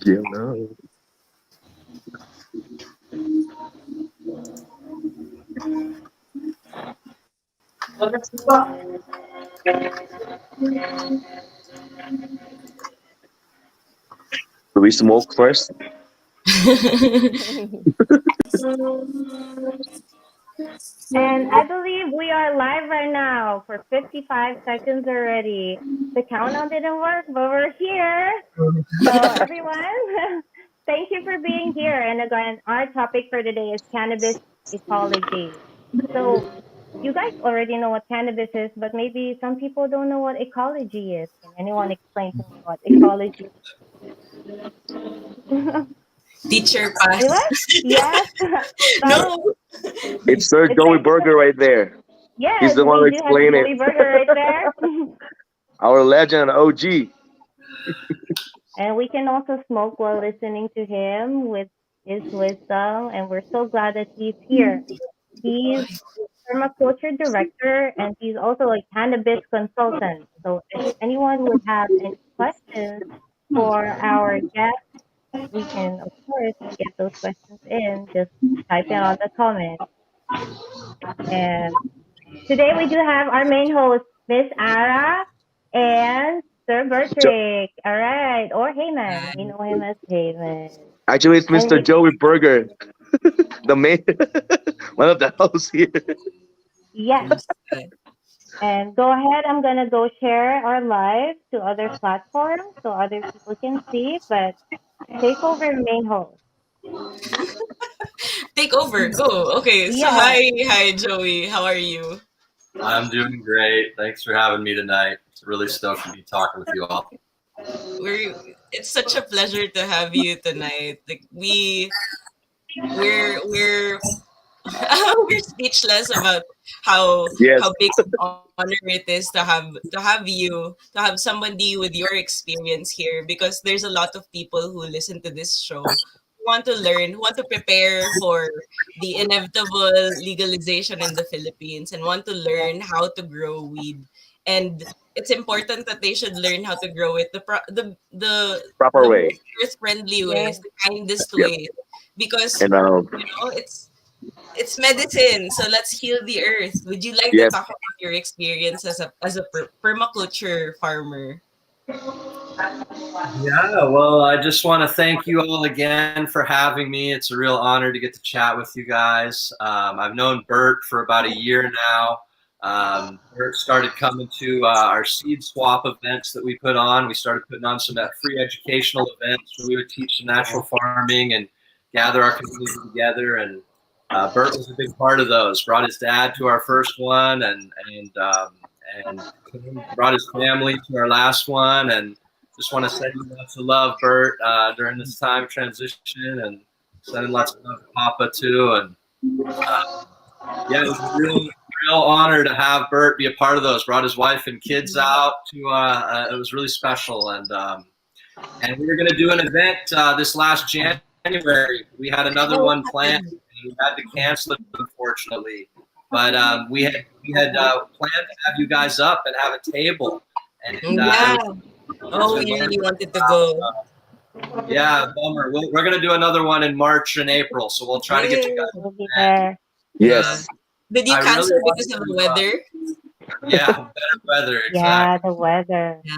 You know. Do we smoke first? And I believe we are live right now for 55 seconds already. The countdown didn't work, but we're here. So everyone, thank you for being here. And again, our topic for today is cannabis ecology. So you guys already know what cannabis is, but maybe some people don't know what ecology is. Can anyone explain to me what ecology is? Teacher pass. Anyone? Yes. Sorry. No. It's Sir It's Joey right Burger here. right there. He's Yes, the one who we do have explained it. Joey Burger right there. Our legend, OG. And we can also smoke while listening to him with his wisdom. And we're so glad that he's here. He's permaculture director and he's also a cannabis consultant. So if anyone would have any questions for our guest, we can, of course, get those questions in. Just type it on the comment. And today we do have our main host, Miss Ara and Sir Jo- Bertrick. All right. Or Heyman. We know him as Heyman. Actually, it's And Mr. Joey Burger, the main, one of the hosts here. yes. And go ahead. I'm going to go share our live to other platforms so other people can see. But take over main host. Take over. Go. Okay. So Yeah. hi, Joey. How are you? I'm doing great. Thanks for having me tonight. It's really stoked to be talking with you all. We're. It's such a pleasure to have you tonight. Like we're we're speechless about Yes, how big an honor it is to have somebody with your experience here, because there's a lot of people who listen to this show who want to learn, who want to prepare for the inevitable legalization in the Philippines and want to learn how to grow weed. And it's important that they should learn how to grow it proper the way. most earth friendly Yeah. ways, the kindest Yep. way, because And it's medicine. So let's heal the earth. Would you like to yes, talk about your experience as a permaculture farmer? Yeah, well, I just want to thank you all again for having me. It's a real honor to get to chat with you guys. I've known Bert for about a year now. Bert started coming to our seed swap events that we put on. We started putting on some free educational events where we would teach some natural farming and gather our community together. And Bert was a big part of those. Brought his dad to our first one, and brought his family to our last one. And just want to send you lots of love, Bert, during this time of transition, and sending lots of love to Papa too. And yeah, it was a real honor to have Bert be a part of those. Brought his wife and kids out to. It was really special, and we were going to do an event this last January. We had another one planned, and we had to cancel it, unfortunately. But we had planned to have you guys up and have a table, and Yeah. Oh, we really wanted to go. yeah, bummer. We're going to do another one in March and April, so we'll try to get you guys. We'll be there. yes. Did you I cancel really because of the wanted to, weather? Yeah, better weather, Yeah, exactly. the weather. Yeah.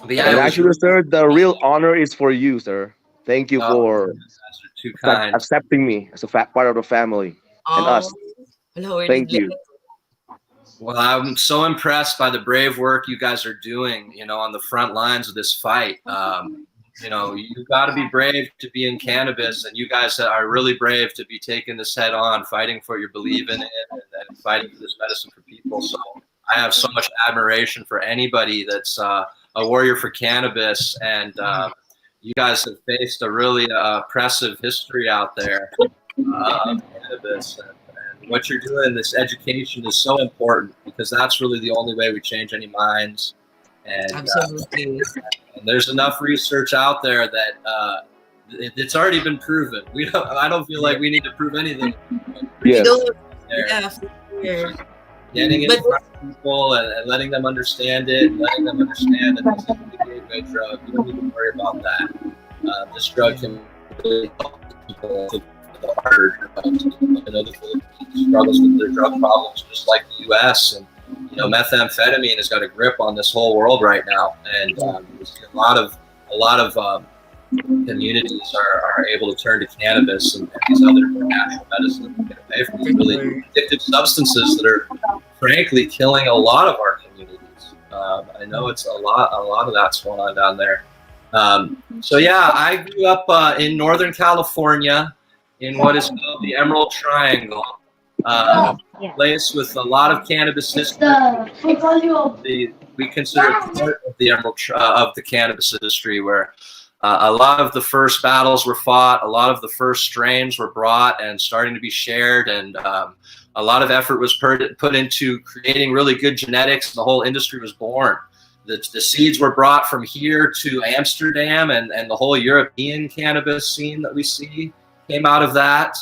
But yeah, And it was actually, really, sir, the real honor is for you, sir. Thank you oh, for you guys are too kind. accepting me as a part of the family and Oh, us. hello, we're Thank you. Well, I'm so impressed by the brave work you guys are doing, on the front lines of this fight. You've got to be brave to be in cannabis, and you guys are really brave to be taking this head on, fighting for what you believe in it, and fighting for this medicine for people. So I have so much admiration for anybody that's a warrior for cannabis, and you guys have faced a really oppressive history out there of cannabis. And what you're doing, this education is so important, because that's really the only way we change any minds. And Absolutely. and there's enough research out there that it's already been proven. I don't feel like we need to prove anything. We Yes. don't. There. Yeah, for sure. Getting it But in front of people and letting them understand it, and letting them understand that this is the gateway drug. You don't need to worry about that. This drug can really help people with the harder drugs. I know the Philippines struggles with their drug problems just like the U.S. and methamphetamine has got a grip on this whole world right now, and a lot of communities are able to turn to cannabis and these other natural medicines to get away from these really addictive substances that are frankly killing a lot of our communities. I know it's a lot of that's going on down there. So yeah, I grew up in Northern California in what is called the Emerald Triangle, place with a lot of cannabis history. We consider it part of the of the cannabis industry, where a lot of the first battles were fought, a lot of the first strains were brought and starting to be shared, and a lot of effort was put into creating really good genetics, and the whole industry was born. The seeds were brought from here to Amsterdam, and the whole European cannabis scene that we see came out of that.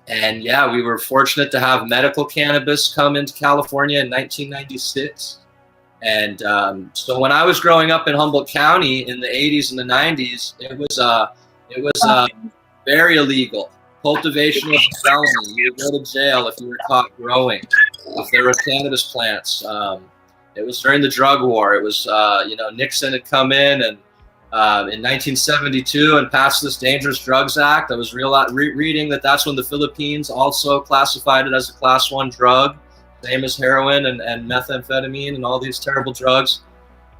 And yeah, we were fortunate to have medical cannabis come into California in 1996. And so when I was growing up in Humboldt County in the 80s and the 90s, it was very illegal. Cultivation was a felony. You would go to jail if you were caught growing. If there were cannabis plants, it was during the drug war. It was Nixon had come in and in 1972 and passed this Dangerous Drugs Act. I was reading that's when the Philippines also classified it as a Class 1 drug, same as heroin and methamphetamine and all these terrible drugs.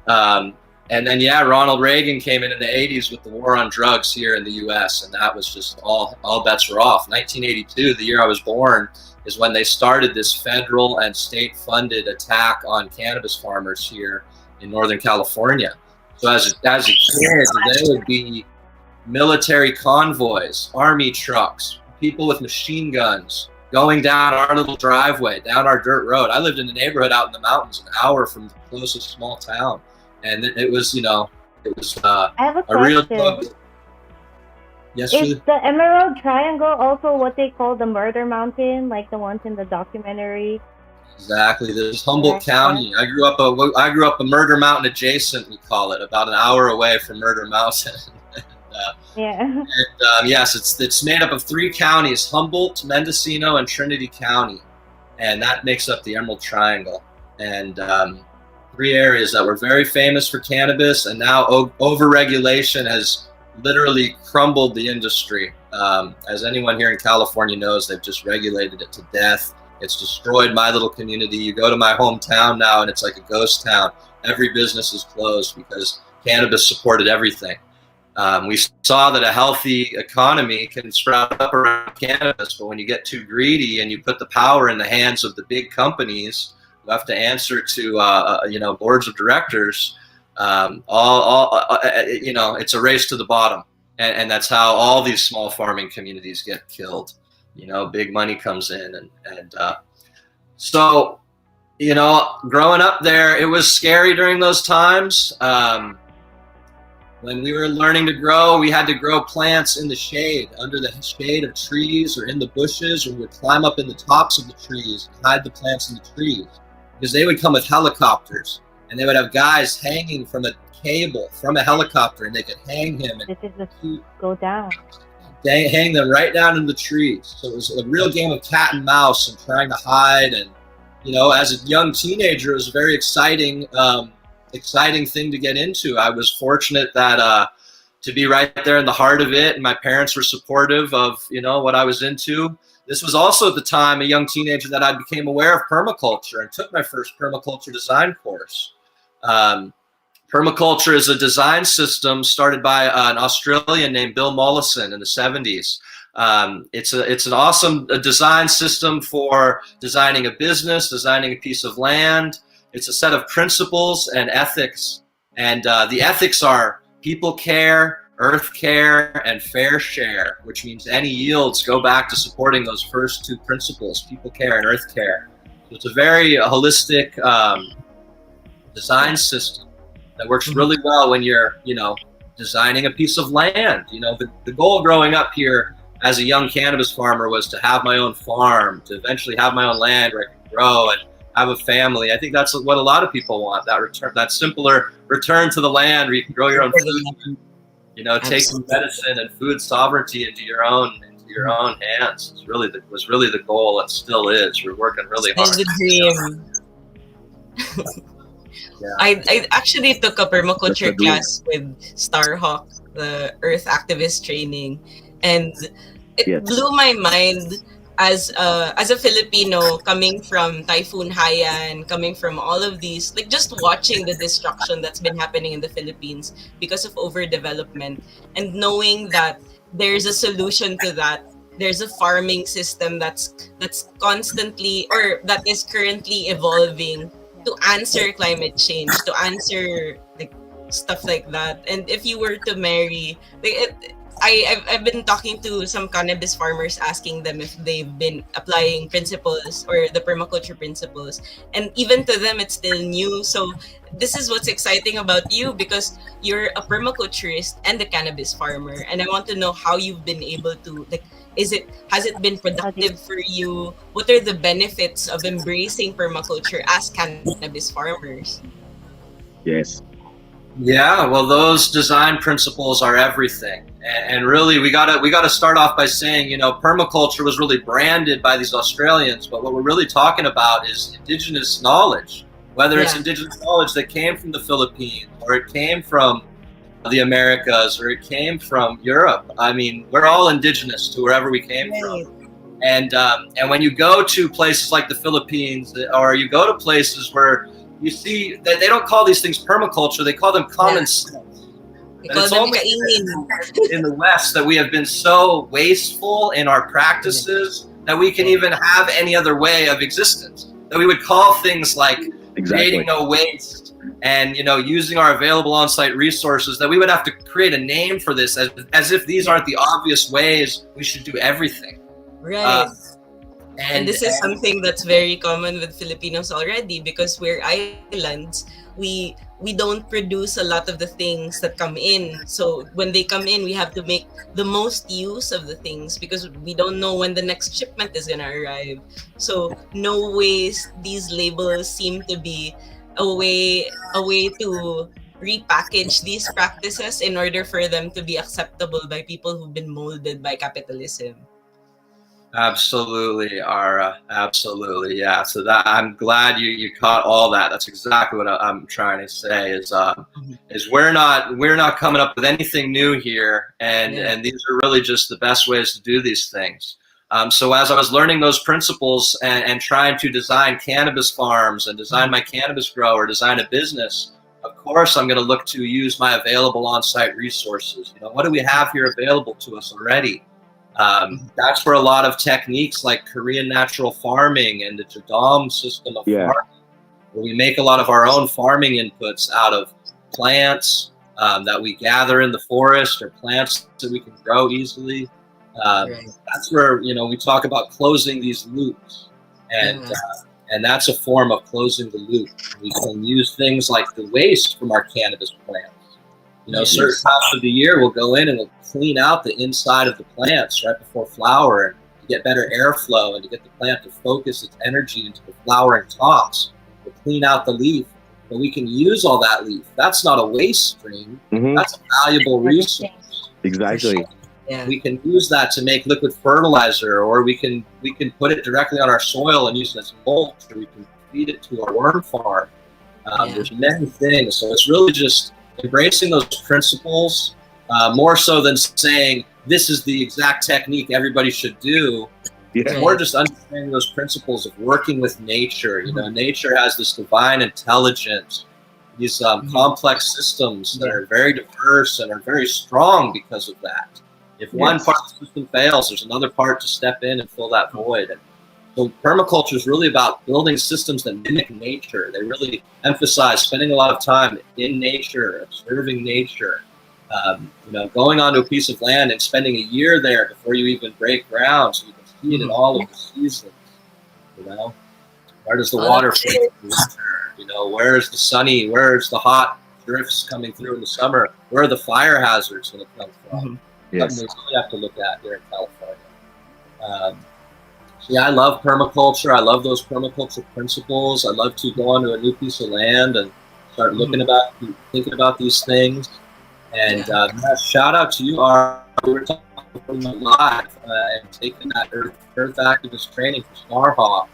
And then, Ronald Reagan came in the 80s with the war on drugs here in the U.S., and that was just all bets were off. 1982, the year I was born, is when they started this federal and state-funded attack on cannabis farmers here in Northern California. So as a kid, there would be military convoys, army trucks, people with machine guns going down our little driveway, down our dirt road. I lived in a neighborhood out in the mountains, an hour from the closest small town. And it was I have a a real question. drug. Yes, Is Julie? the Emerald Triangle also what they call the Murder Mountain, like the ones in the documentary? Exactly. This is Humboldt Yeah. County. I grew up a Murder Mountain adjacent, we call it, about an hour away from Murder Mountain. Yeah. And yes, it's made up of 3 counties: Humboldt, Mendocino, and Trinity County, and that makes up the Emerald Triangle. And 3 areas that were very famous for cannabis, and now overregulation has literally crumbled the industry. As anyone here in California knows, they've just regulated it to death. It's destroyed my little community. You go to my hometown now, and it's like a ghost town. Every business is closed because cannabis supported everything. We saw that a healthy economy can sprout up around cannabis, but when you get too greedy and you put the power in the hands of the big companies who have to answer to boards of directors, it's a race to the bottom, and that's how all these small farming communities get killed. Big money comes in, and so growing up there, it was scary during those times. When we were learning to grow, we had to grow plants in the shade, under the shade of trees or in the bushes, or we would climb up in the tops of the trees and hide the plants in the trees, because they would come with helicopters, and they would have guys hanging from a cable from a helicopter, and they could hang him and This is the go down. hang them right down in the trees. So it was a real game of cat and mouse and trying to hide. And as a young teenager, it was a very exciting thing to get into. I was fortunate that to be right there in the heart of it, and my parents were supportive of what I was into. This was also at the time, a young teenager, that I became aware of permaculture and took my first permaculture design course. Permaculture is a design system started by an Australian named Bill Mollison in the 70s. It's an awesome design system for designing a business, designing a piece of land. It's a set of principles and ethics. And the ethics are people care, earth care, and fair share, which means any yields go back to supporting those first 2 principles, people care and earth care. So it's a very holistic design system that works really well when you're, designing a piece of land. The goal growing up here as a young cannabis farmer was to have my own farm, to eventually have my own land where I could grow and have a family. I think that's what a lot of people want, that return, that simpler return to the land where you can grow your own food, you know, taking medicine and food sovereignty into your own hands. Was really the goal, and still is. We're working really hard. Still the dream. Yeah. I actually took a permaculture class with Starhawk, the Earth activist training, and it blew my mind as a Filipino coming from Typhoon Haiyan, coming from all of these, like just watching the destruction that's been happening in the Philippines because of overdevelopment, and knowing that there's a solution to that. There's a farming system that's constantly, or that is currently evolving to answer climate change, to answer like stuff like that. And if you were to marry, like I've been talking to some cannabis farmers, asking them if they've been applying principles or the permaculture principles, and even to them it's still new. So this is what's exciting about you, because you're a permaculturist and a cannabis farmer, and I want to know how you've been able to, like, has it been productive for you? What are the benefits of embracing permaculture as cannabis farmers? Yes. Yeah, well, those design principles are everything, and really we gotta start off by saying, you know, permaculture was really branded by these Australians, but what we're really talking about is indigenous knowledge, whether it's indigenous knowledge that came from the Philippines, or it came from the Americas, or it came from Europe. I mean, we're all indigenous to wherever we came from. And when you go to places like the Philippines, or you go to places where you see that they don't call these things permaculture, they call them common sense. And it's only in the West that we have been so wasteful in our practices that we can even have any other way of existence. That we would call things like creating no waste, and, you know, using our available on-site resources, that we would have to create a name for this, as if these aren't the obvious ways we should do everything. Right. And this is something that's very common with Filipinos already, because we're islands. We don't produce a lot of the things that come in. So when they come in, we have to make the most use of the things, because we don't know when the next shipment is gonna arrive. So no waste, these labels seem to be a way to repackage these practices in order for them to be acceptable by people who've been molded by capitalism. Absolutely, Ara. Absolutely, yeah. So that, I'm glad you caught all that. That's exactly what I'm trying to say. Is we're not coming up with anything new here, and these are really just the best ways to do these things. So as I was learning those principles and trying to design cannabis farms and design my cannabis grow or design a business, of course I'm going to look to use my available on-site resources. You know, what do we have here available to us already? That's where a lot of techniques like Korean natural farming and the Jadam system of farming, where we make a lot of our own farming inputs out of plants that we gather in the forest, or plants that we can grow easily. That's where, you know, we talk about closing these loops, and that's a form of closing the loop. We can use things like the waste from our cannabis plants. You know, certain times of the year we'll go in and we'll clean out the inside of the plants right before flower, to get better airflow and to get the plant to focus its energy into the flowering tops. We'll clean out the leaf, but we can use all that leaf. That's not a waste stream. That's a valuable resource. Exactly. We can use that to make liquid fertilizer, or we can put it directly on our soil and use it as mulch, or we can feed it to a worm farm. There's many things. So it's really just embracing those principles, more so than saying this is the exact technique everybody should do. It's more just understanding those principles of working with nature. You know, nature has this divine intelligence, these complex systems that are very diverse and are very strong because of that. If one part of the system fails, there's another part to step in and fill that void. And so permaculture is really about building systems that mimic nature. They really emphasize spending a lot of time in nature, observing nature. You know, going onto a piece of land and spending a year there before you even break ground, so you can see it in all of the seasons. You know, where does the water flow? You know, where's the hot drifts coming through in the summer? Where are the fire hazards going to come from? Something we really have to look at here in California. Yeah, I love permaculture. I love those permaculture principles. I love to go onto a new piece of land and start thinking about these things. And shout out to you, R. We were talking live and taking that Earth activist training for Starhawk.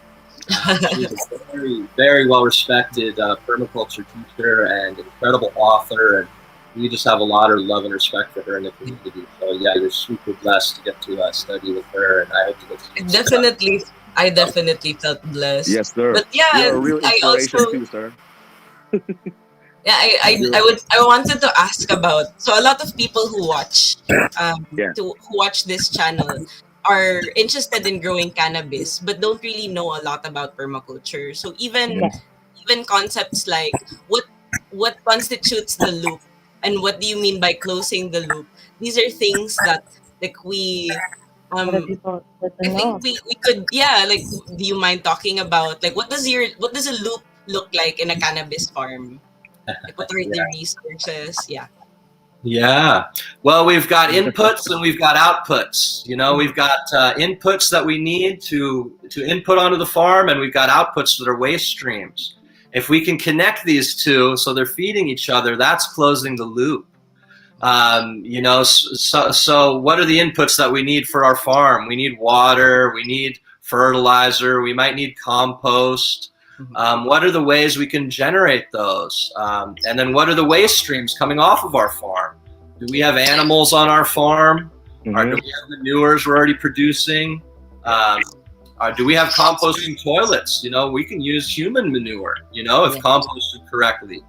She's a very, very well respected permaculture teacher and incredible author. And we just have a lot of love and respect for her in the community. So yeah, you're super blessed to get to study with her, and I hope to get to I definitely felt blessed. Yes, sir. But yeah, You're a real inspiration too, sir. Yeah, I wanted to ask about, so a lot of people who watch who watch this channel are interested in growing cannabis but don't really know a lot about permaculture. So even concepts like what constitutes the loop and what do you mean by closing the loop, these are things that like we A lot of people I doesn't know. think we could like, do you mind talking about like what does a loop look like in a cannabis farm? Like, what are the resources? Yeah. Well, we've got inputs and we've got outputs. You know, we've got inputs that we need to input onto the farm, and we've got outputs that are waste streams. If we can connect these two so they're feeding each other, that's closing the loop. You know, so what are the inputs that we need for our farm? We need water, we need fertilizer, we might need compost. What are the ways we can generate those? And then what are the waste streams coming off of our farm? Do we have animals on our farm? Or do we have manures we're already producing? Do we have composting toilets? You know, we can use human manure, you know, if composted correctly.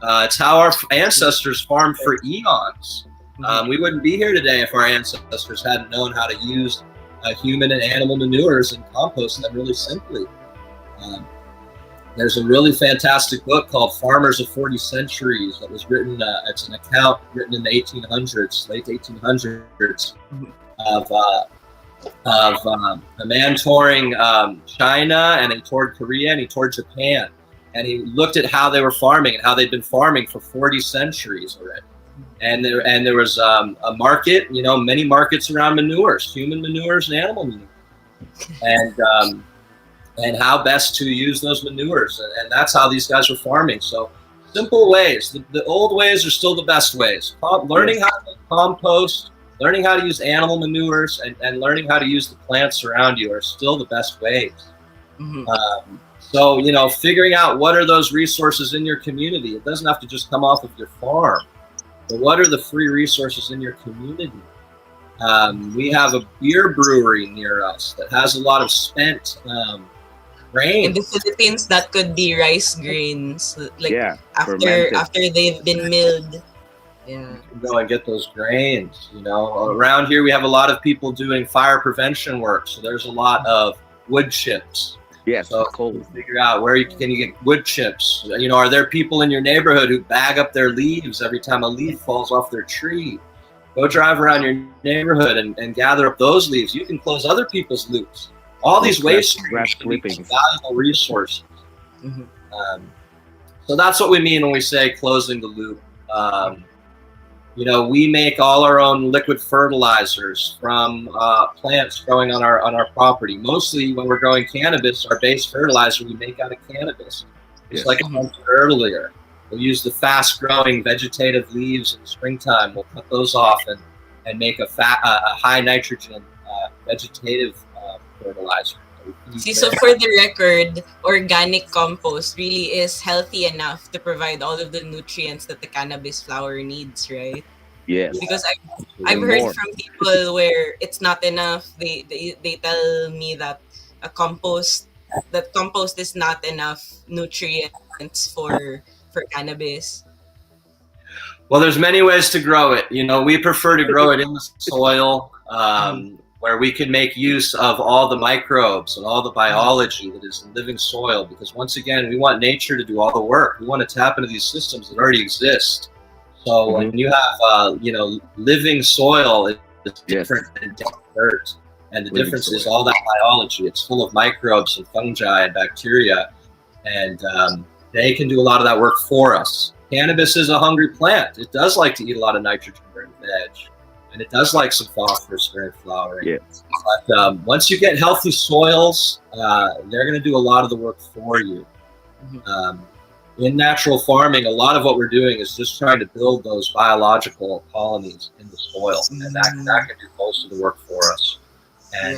It's how our ancestors farmed for eons. We wouldn't be here today if our ancestors hadn't known how to use human and animal manures and compost them really simply. There's a really fantastic book called Farmers of 40 Centuries that was written, it's an account written in the 1800s, late 1800s, of a man touring China, and he toured Korea, and he toured Japan. And he looked at how they were farming and how they'd been farming for 40 centuries already. And there was a market, you know, many markets around manures, human manures and animal manure. And how best to use those manures. And that's how these guys were farming. So simple ways. The old ways are still the best ways. Learning how to make compost, learning how to use animal manures, and learning how to use the plants around you are still the best ways. So, you know, figuring out what are those resources in your community. It doesn't have to just come off of your farm. But what are the free resources in your community? We have a beer brewery near us that has a lot of spent grain. In the Philippines, that could be rice grains, like fermented. after they've been milled. Yeah, you can go and get those grains. You know, around here we have a lot of people doing fire prevention work, so there's a lot of wood chips. Yes, so cold. Figure out where can you get wood chips. You know, are there people in your neighborhood who bag up their leaves every time a leaf falls off their tree? Go drive around your neighborhood and gather up those leaves. You can close other people's loops. All these waste grass clippings, valuable resources. So that's what we mean when we say closing the loop. You know, we make all our own liquid fertilizers from plants growing on our property. Mostly when we're growing cannabis, our base fertilizer we make out of cannabis. Just like I mentioned earlier, we'll use the fast-growing vegetative leaves in springtime. We'll cut those off and make a high nitrogen vegetative fertilizer. See, so for the record, organic compost really is healthy enough to provide all of the nutrients that the cannabis flower needs, right? Yes. Because I've heard from people where it's not enough. They tell me that compost is not enough nutrients for cannabis. Well, there's many ways to grow it. You know, we prefer to grow it in the soil. Where we can make use of all the microbes and all the biology that is in living soil. Because once again, we want nature to do all the work. We want to tap into these systems that already exist. So when you have, you know, living soil, it's different than dirt. And the difference is all that biology. It's full of microbes and fungi and bacteria. And they can do a lot of that work for us. Cannabis is a hungry plant. It does like to eat a lot of nitrogen during veg. and it does like some phosphorus during flowering. Yeah. But once you get healthy soils, they're going to do a lot of the work for you. In natural farming, a lot of what we're doing is just trying to build those biological colonies in the soil, and that can do most of the work for us. And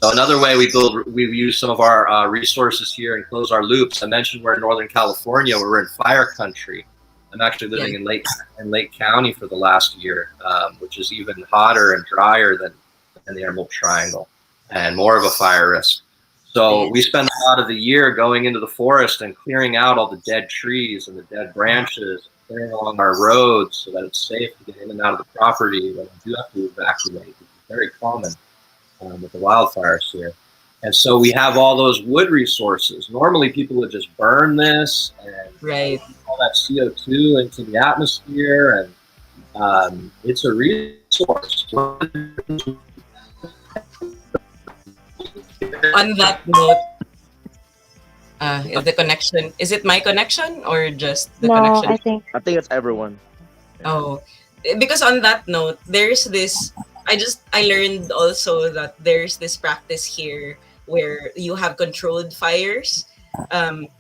so another way we use some of our resources here and close our loops. I mentioned we're in Northern California, where we're in fire country. I'm actually living in Lake County for the last year, which is even hotter and drier than the Emerald Triangle, and more of a fire risk. So we spend a lot of the year going into the forest and clearing out all the dead trees and the dead branches, clearing along our roads so that it's safe to get in and out of the property when we do have to evacuate, which is very common with the wildfires here. And so we have all those wood resources. Normally people would just burn this and all that CO2 into the atmosphere, and it's a resource. On that note, is the connection, is it my connection or just the connection? I think it's everyone. Oh, because on that note, there's this, I learned also that there's this practice here where you have controlled fires,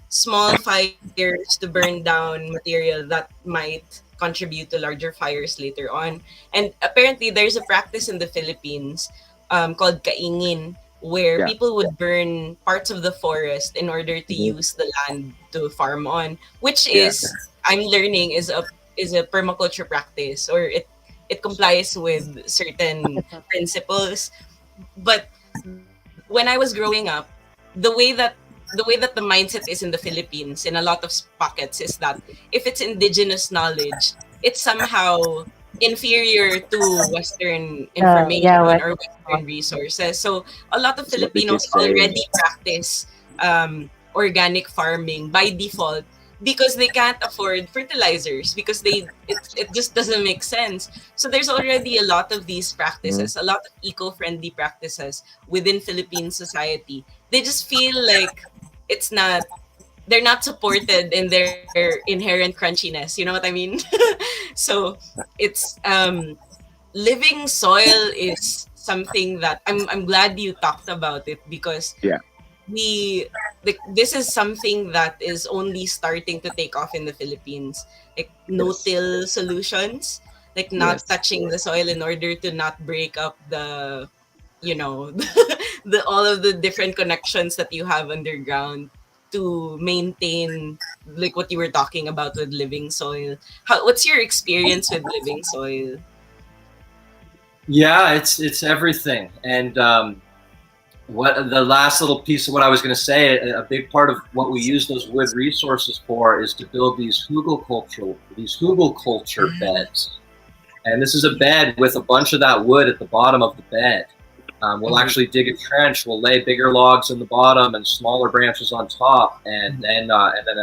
small fires to burn down material that might contribute to larger fires later on. And apparently there's a practice in the Philippines called kaingin, where people would burn parts of the forest in order to use the land to farm on, which is, I'm learning, is a permaculture practice, or it complies with certain principles. But when I was growing up, the way that the mindset is in the Philippines in a lot of pockets is that if it's indigenous knowledge, it's somehow inferior to Western information or Western resources. So a lot of Filipinos already practice organic farming by default because they can't afford fertilizers, because it just doesn't make sense. So there's already a lot of these practices, a lot of eco-friendly practices within Philippine society. They just feel like they're not supported in their inherent crunchiness. You know what I mean? So it's living soil is something that I'm glad you talked about it, because this is something that is only starting to take off in the Philippines, like no-till solutions, like not touching the soil in order to not break up the the all of the different connections that you have underground to maintain, like what you were talking about with living soil. What's your experience with living soil? Yeah, it's everything. And what the last little piece of what I was going to say, a big part of what we use those wood resources for is to build these hugelkultur beds. And this is a bed with a bunch of that wood at the bottom of the bed. We'll actually dig a trench. We'll lay bigger logs in the bottom and smaller branches on top, and then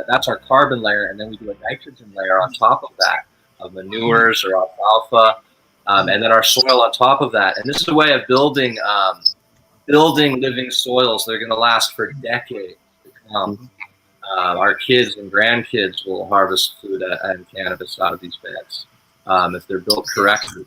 that's our carbon layer. And then we do a nitrogen layer on top of that, of manures or alfalfa, and then our soil on top of that. And this is a way of building living soils. They're going to last for decades to come. Our kids and grandkids will harvest food and cannabis out of these beds if they're built correctly.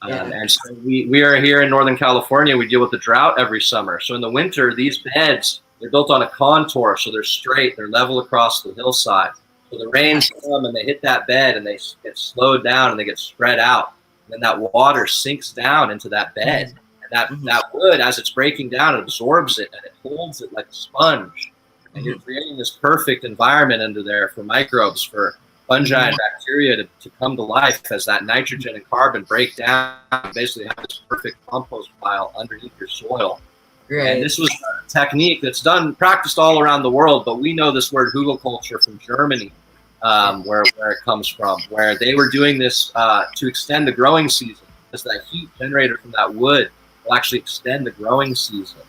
And so we are here in Northern California. We deal with the drought every summer. So in the winter, these beds, they're built on a contour, so they're straight, they're level across the hillside. So the rains come and they hit that bed and they get slowed down and they get spread out. And then that water sinks down into that bed. And that wood, as it's breaking down, it absorbs it and it holds it like a sponge. And you're creating this perfect environment under there for microbes, for fungi and bacteria to come to life as that nitrogen and carbon break down and basically have this perfect compost pile underneath your soil. Right. And this was a technique that's practiced all around the world, but we know this word hugelkultur from Germany, where it comes from, where they were doing this to extend the growing season, because that heat generated from that wood will actually extend the growing season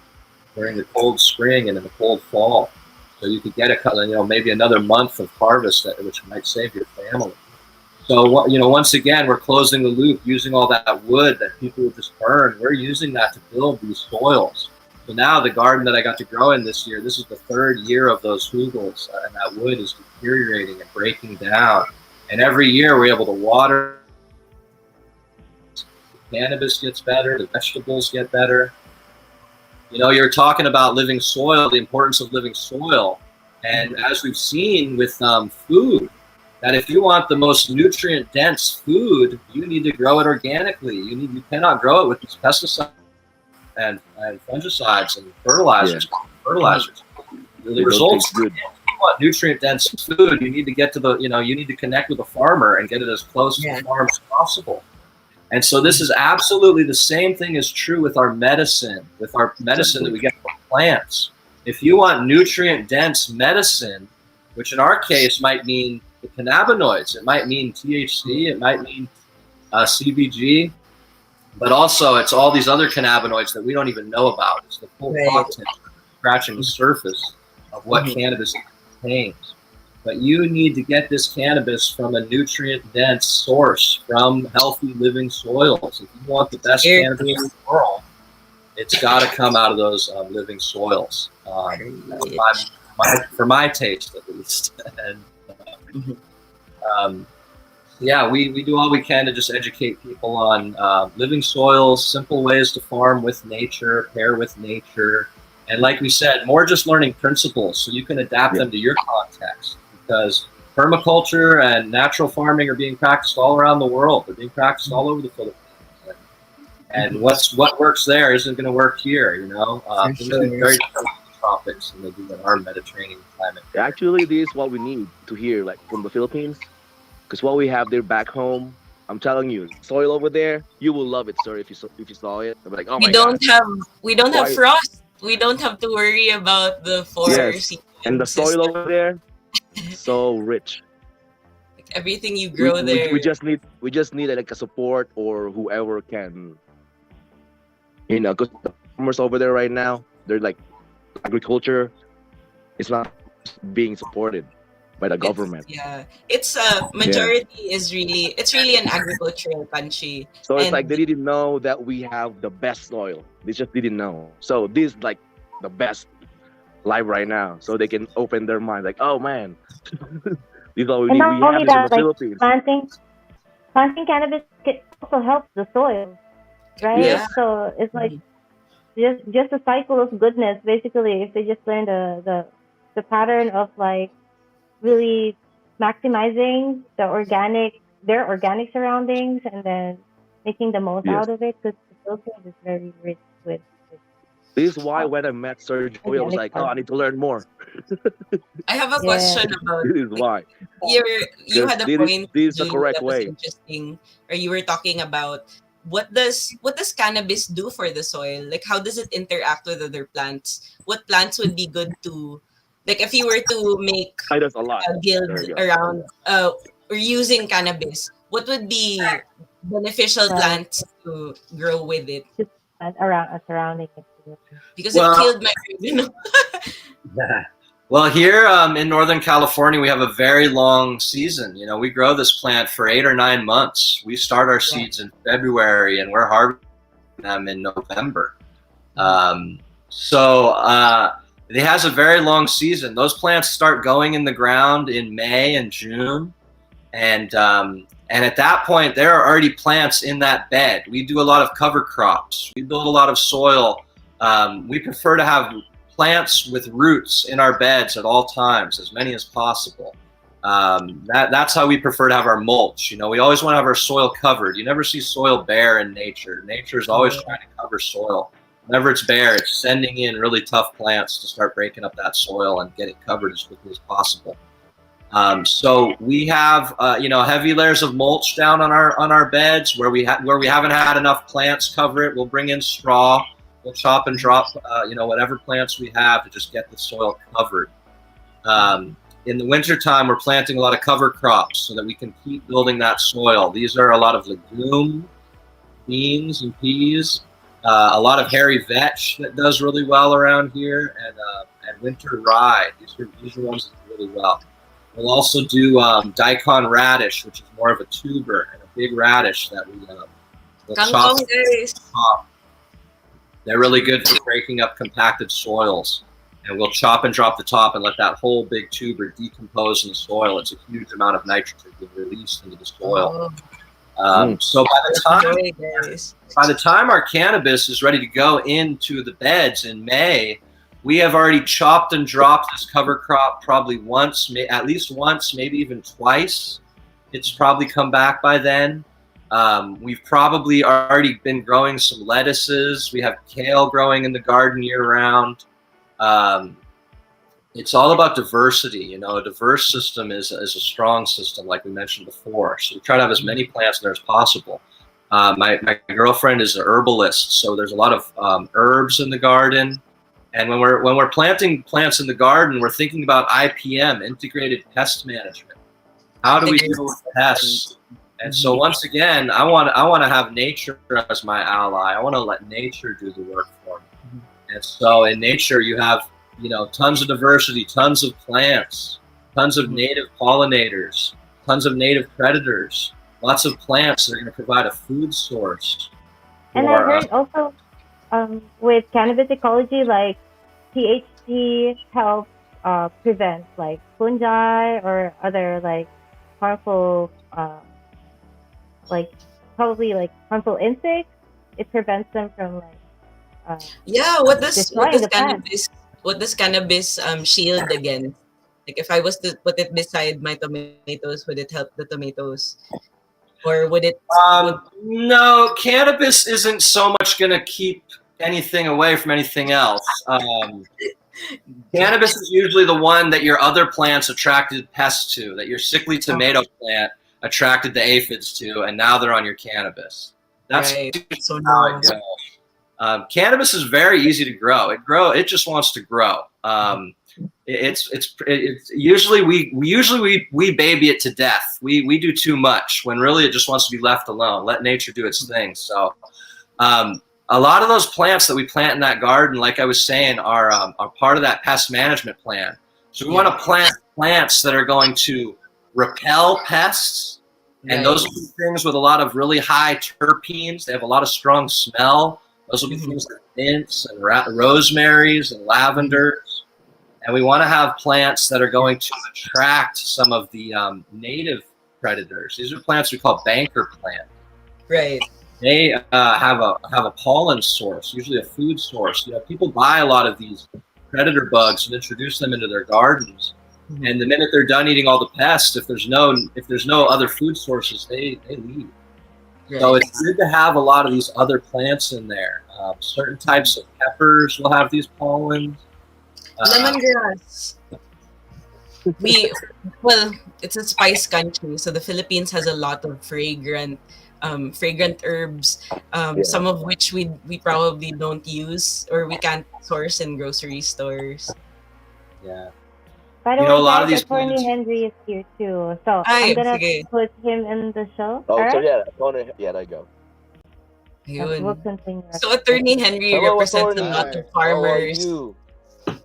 during the cold spring and in the cold fall. So you could get maybe another month of harvest, which might save your family. So once again, we're closing the loop, using all that wood that people would just burn. We're using that to build these soils. So now the garden that I got to grow in this year, this is the third year of those hugels, and that wood is deteriorating and breaking down. And every year we're able to water cannabis gets better, the vegetables get better. You know, you're talking about living soil, the importance of living soil. And as we've seen with food, that if you want the most nutrient dense food, you need to grow it organically. You cannot grow it with these pesticides and fungicides and fertilizers. The results good. If you want nutrient dense food, you need to get to you need to connect with a farmer and get it as close to the farm as possible. And so this is absolutely the same thing is true with our medicine, that we get from plants. If you want nutrient-dense medicine, which in our case might mean the cannabinoids, it might mean THC, it might mean CBG, but also it's all these other cannabinoids that we don't even know about. It's the full content, scratching the surface of what cannabis contains. But you need to get this cannabis from a nutrient-dense source, from healthy living soils. If you want the best cannabis in the world, it's got to come out of those living soils. For my taste, at least. And we do all we can to just educate people on living soils, simple ways to farm with nature, pair with nature, and like we said, more just learning principles so you can adapt them to your context. Because permaculture and natural farming are being practiced all around the world. They're being practiced all over the Philippines. And what works there isn't going to work here, you know? These are very different tropics than they do in our Mediterranean climate. Actually, this is what we need to hear, like, from the Philippines. Because what we have there back home, I'm telling you, soil over there, you will love it, sir, if you saw it. I'm like, oh my God. We don't have frost. We don't have to worry about the forest. Yes. And the soil over there, so rich. Like everything you grow there. We just need like a support or whoever can, you know, because the farmers over there right now, they're like, agriculture is not being supported by the government. It's majority is really, it's really an agricultural country. So it's like they didn't know that we have the best soil. They just didn't know. So this is like the best live right now, so they can open their mind. Like, oh man, this is all we need. We have this in the Philippines. Planting cannabis also helps the soil, right? Yeah. So it's like just a cycle of goodness. Basically, if they just learn the pattern of like really maximizing their organic surroundings and then making the most out of it, because the Philippines is very rich with. This is why when I met Sergio, I was like, oh, I need to learn more. I have a question about. This is why. You had a point. This is the correct way. Interesting. Or you were talking about what does cannabis do for the soil? Like, how does it interact with other plants? What plants would be good to, like, if you were to make a guild around or using cannabis, what would be beneficial plants to grow with it? Surrounding it. Because it killed my rhythm. Well, here in Northern California, we have a very long season. You know, we grow this plant for 8 or 9 months. We start our seeds in February, and we're harvesting them in November. So it has a very long season. Those plants start going in the ground in May and June, and at that point, there are already plants in that bed. We do a lot of cover crops. We build a lot of soil. We prefer to have plants with roots in our beds at all times, as many as possible. That's how we prefer to have our mulch. You know, we always want to have our soil covered. You never see soil bare in nature. Nature is always trying to cover soil. Whenever it's bare, it's sending in really tough plants to start breaking up that soil and get it covered as quickly as possible. So we have heavy layers of mulch down on our beds where we haven't had enough plants cover it. We'll bring in straw. We'll chop and drop, whatever plants we have to just get the soil covered. In the wintertime, we're planting a lot of cover crops so that we can keep building that soil. These are a lot of legume, beans and peas, a lot of hairy vetch that does really well around here, and winter rye. These are ones that do really well. We'll also do daikon radish, which is more of a tuber, and a big radish that we'll chop. They're really good for breaking up compacted soils. And we'll chop and drop the top and let that whole big tuber decompose in the soil. It's a huge amount of nitrogen being released into the soil. So Enjoy, guys. by the time our cannabis is ready to go into the beds in May, we have already chopped and dropped this cover crop probably once, at least once, maybe even twice. It's probably come back by then. We've probably already been growing some lettuces. We have kale growing in the garden year round. It's all about diversity. You know, a diverse system is a strong system, like we mentioned before. So we try to have as many plants in there as possible. My girlfriend is an herbalist, so there's a lot of herbs in the garden. And when we're planting plants in the garden, we're thinking about IPM, integrated pest management. How do we deal with pests? And so once again, I want to have nature as my ally. I want to let nature do the work for me. And so in nature, you have tons of diversity, tons of plants, tons of native pollinators, tons of native predators, lots of plants that are going to provide a food source. And I heard also with cannabis ecology, like THC helps prevent like fungi or other like harmful, like probably like harmful insects. It prevents them from like What does destroying the plant. cannabis shield against? Like if I was to put it beside my tomatoes, would it help the tomatoes? Or would it No, cannabis isn't so much going to keep anything away from anything else. Cannabis is usually the one that your other plants attracted pests to, that your sickly tomato plant attracted the aphids to, and now they're on your cannabis. That's right. So how it goes. Cannabis is very easy to grow. It just wants to grow. It's usually we baby it to death. We do too much when really it just wants to be left alone. Let nature do its thing. So a lot of those plants that we plant in that garden, like I was saying, are part of that pest management plan. So we want to plant plants that are going to repel pests, and those will be things with a lot of really high terpenes. They have a lot of strong smell. Those will be things like mints and rosemaries and lavenders. And we want to have plants that are going to attract some of the native predators. These are plants we call banker plants. Right. They have a pollen source, usually a food source. People buy a lot of these predator bugs and introduce them into their gardens. And the minute they're done eating all the pests, if there's no other food sources, they leave. Right. So it's good to have a lot of these other plants in there. Certain types of peppers will have these pollens. Lemongrass. It's a spice country, so the Philippines has a lot of fragrant herbs, some of which we probably don't use or we can't source in grocery stores. Yeah. By the way, a lot of these Attorney Henry is here too, so I'm gonna put him in the show. Oh, right? so yeah, Attorney, there you go. We'll continue. So Attorney Henry represents a lot of farmers. How are you?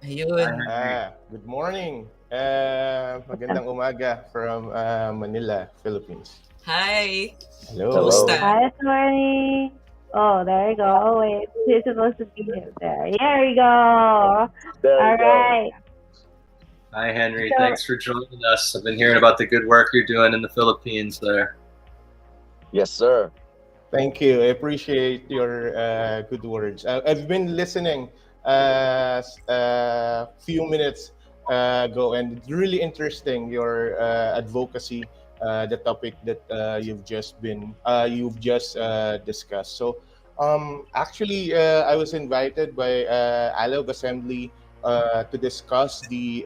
Ayun. Good morning. Magandang umaga from Manila, Philippines. Hi. Hello. Hi, Attorney. Oh, there you go. Oh, wait, he's supposed to be there. There you go. All right. Hi, Henry. Thanks for joining us. I've been hearing about the good work you're doing in the Philippines there. Yes, sir. Thank you. I appreciate your good words. I've been listening a few minutes ago, and it's really interesting your advocacy, the topic that you've just discussed. So, actually, I was invited by Alog Assembly to discuss the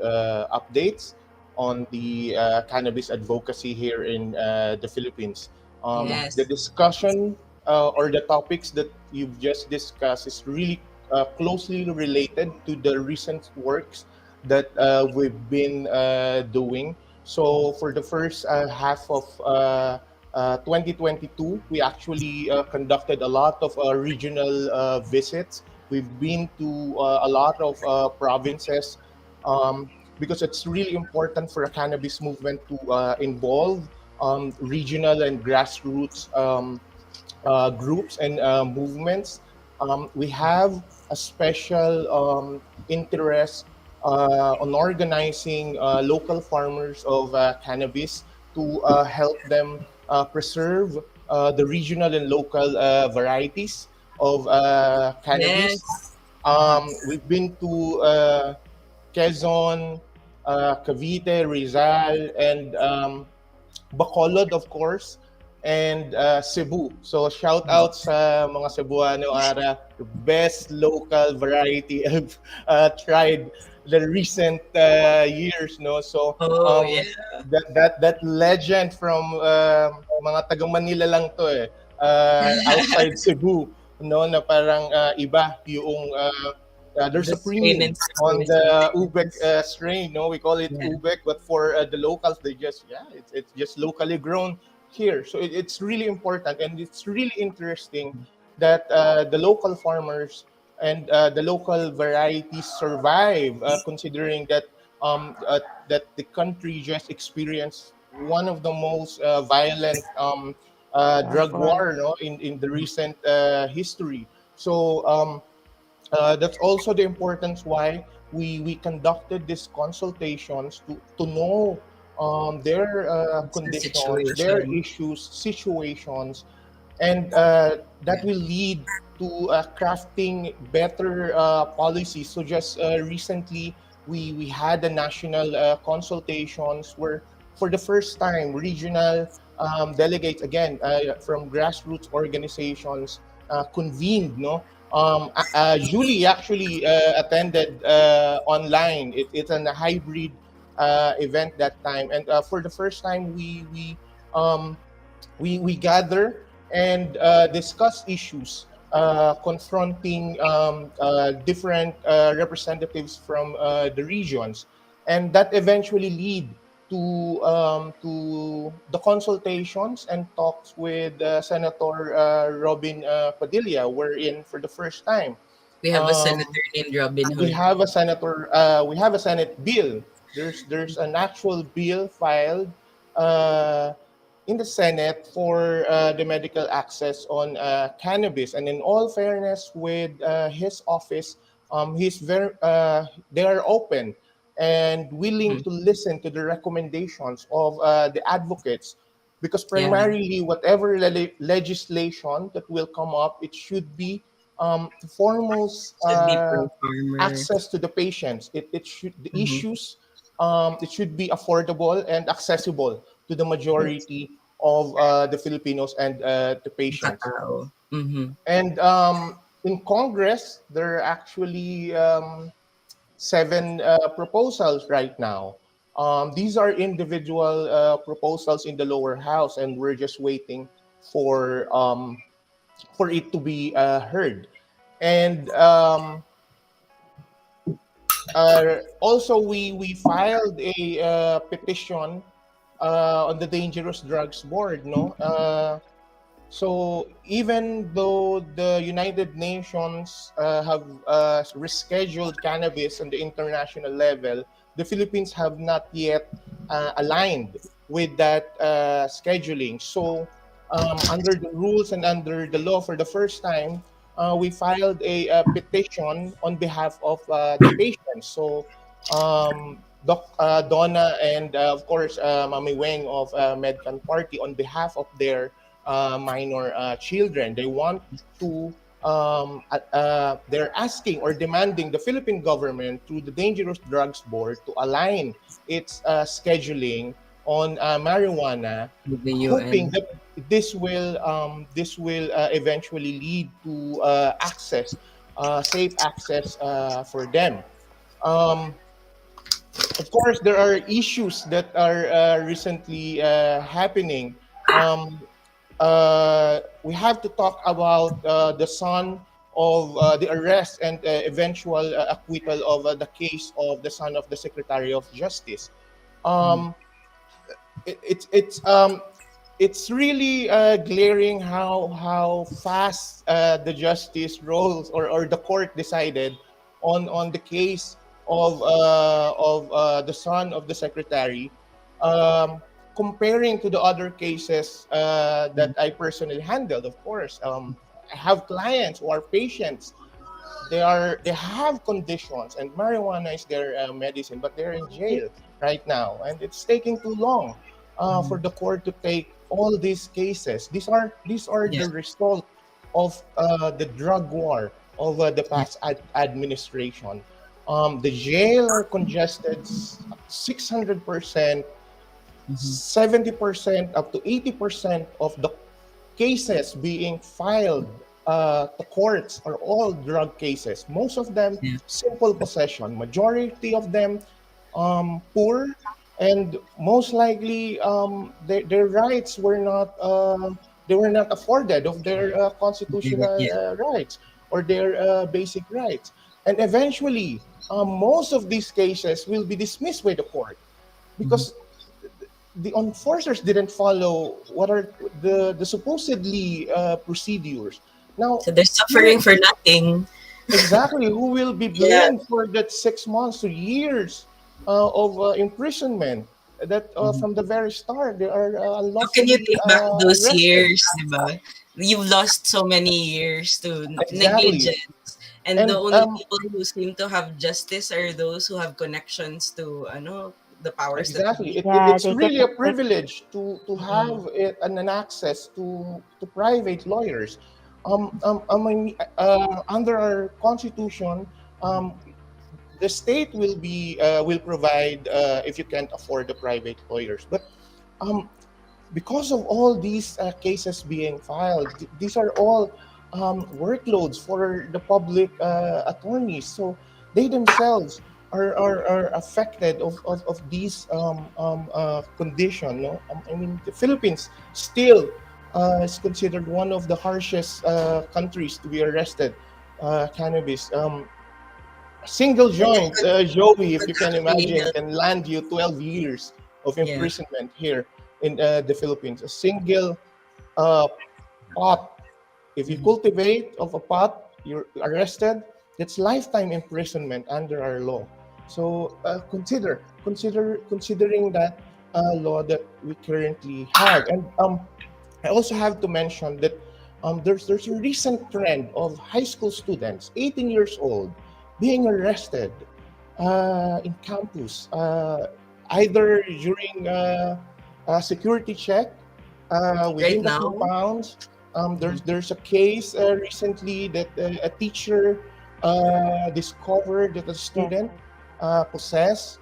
updates on the cannabis advocacy here in the Philippines. The discussion or the topics that you've just discussed is really closely related to the recent works that we've been doing. So for the first half of 2022, we actually conducted a lot of regional visits. We've been to a lot of provinces because it's really important for a cannabis movement to involve regional and grassroots groups and movements. We have a special interest on organizing local farmers of cannabis to help them preserve the regional and local varieties of cannabis. Yes. We've been to Quezon, Cavite, Rizal, and Bacolod, of course, and Cebu. So shout out sa mga Cebuano ara, the best local variety I've tried the recent years, no. So Oh yeah. that legend from mga taga Manila lang to outside Cebu, no, na parang iba yung there's The a strain premium and Cebu on is the something Ubek else. strain. No, we call it Yeah. Ubek, but for the locals, they just it's just locally grown here. So it's really important and it's really interesting that the local farmers and the local varieties survive, considering that that the country just experienced one of the most violent Of drug course. war, no, in the recent history. So that's also the importance why we conducted these consultations to know their It's the conditions, their situation. issues, situations, and that will lead to crafting better policies. So just recently, we had a national consultations where, for the first time, regional delegates again from grassroots organizations convened. No, Julie actually attended online. It's a hybrid event that time, and for the first time, um, we gather and discuss issues confronting different representatives from the regions, and that eventually lead to the consultations and talks with Senator Robin Padilla, wherein for the first time We have a um, senator named Robin Hood. we have a Senate bill. There's an actual bill filed uh, in the Senate for the medical access on cannabis. And in all fairness, with his office, he's very they are open and willing Mhm. to listen to the recommendations of the advocates, because Yeah. primarily whatever legislation that will come up, it should be foremost Should be pro farmer. access to the patients. It should the Mm-hmm. issues it should be affordable and accessible to the Yes. majority of the Filipinos and the patients. Kakao. Mm-hmm. And in Congress, there are actually seven proposals right now. These are individual proposals in the lower house, and we're just waiting for it to be heard. And also, we filed a petition on the Dangerous Drugs Board. No, so even though the United Nations have rescheduled cannabis on the international level, the Philippines have not yet aligned with that scheduling. So under the rules and under the law, for the first time, we filed a petition on behalf of the patients. So Donna and of course Mami Weng of Medcan Party, on behalf of their minor children. They want to, they're asking or demanding the Philippine government through the Dangerous Drugs Board to align its scheduling on marijuana, With the hoping UN. that this will eventually lead to access, safe access for them. Um, of course, there are issues that are recently happening. Um, we have to talk about the son of the arrest and eventual acquittal of the case of the son of the Secretary of Justice. Mhm. Um, it, it's really glaring how fast the justice rolls, or the court decided on the case of the son of the secretary, um, comparing to the other cases that I personally handled. Of course, I have clients who are patients. They have conditions, and marijuana is their medicine, but they're in jail right now, and it's taking too long for the court to take all these cases, these are Yeah. the result of the drug war of the past administration. The jail are congested 600%, Mhm. 70%, up to 80% of the cases being filed to courts are all drug cases. Most of them Yeah. simple possession. Majority of them poor, and most likely their rights were not they were not afforded of their constitutional Yeah. rights or their basic rights. And eventually, most of these cases will be dismissed by the court Mhm. because the enforcers didn't follow what are the supposedly procedures. Now, So they're who suffering for nothing. exactly who will be Yeah. blamed for that 6 months to years of imprisonment? That Mhm. from the very start they are How can you unlawfully take back those arrested. years, diba? You've lost so many years to Exactly, negligence. And the and only people who seem to have justice are those who have connections to the powers that exactly. be. It, Yeah, it's they get really the a quick. privilege to Mm. have an access to private lawyers. I mean, under our constitution, um, the state will provide if you can't afford the private lawyers. But um, because of all these cases being filed, these are all workloads for the public attorneys. So they themselves are affected of these condition. No? I mean, the Philippines still is considered one of the harshest countries to be arrested cannabis. A single And it joint, Joey, if could you can actually imagine, help. can land you 12 years of Yeah. imprisonment here in the Philippines. A single uh, pot, if you Mhm. cultivate of a pot, you're arrested. That's lifetime imprisonment under our law. So considering that law that we currently have, and I also have to mention that there's a recent trend of high school students, 18 years old, being arrested in campus, either during a security check Right within the now. compounds. Mhm. There's a case recently that a teacher discovered that a Yes, student possessed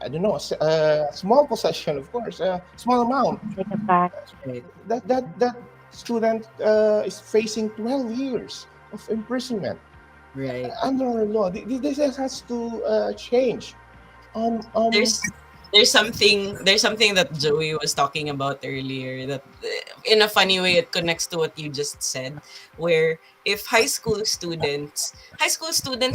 I don't know, a small possession, of course, a small amount. take it back. Right. That student is facing 12 years of imprisonment Right. under our law. This has to change. Um, um, there's there's something that Joey was talking about earlier that in a funny way it connects to what you just said, where if high school students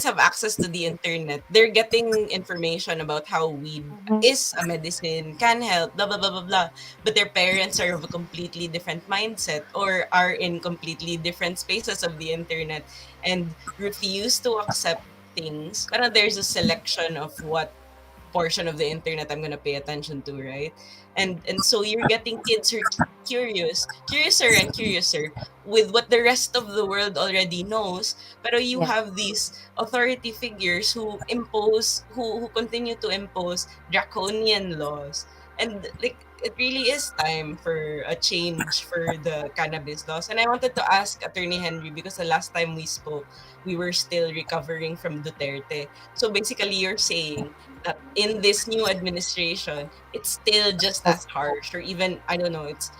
have access to the internet, they're getting information about how weed Mm-hmm. is a medicine, can help, blah blah blah blah blah, but their parents are of a completely different mindset or are in completely different spaces of the internet and refuse to accept things. Parang there's a selection of what portion of the internet I'm gonna pay attention to, right? And so you're getting kids who are curiouser and curiouser with what the rest of the world already knows. But you Yes, have these authority figures who continue to impose draconian laws. And like it really is time for a change for the cannabis laws. And I wanted to ask Attorney Henry because the last time we spoke, we were still recovering from Duterte. So basically, you're saying that in this new administration, it's still just as harsh, or even I don't know, it's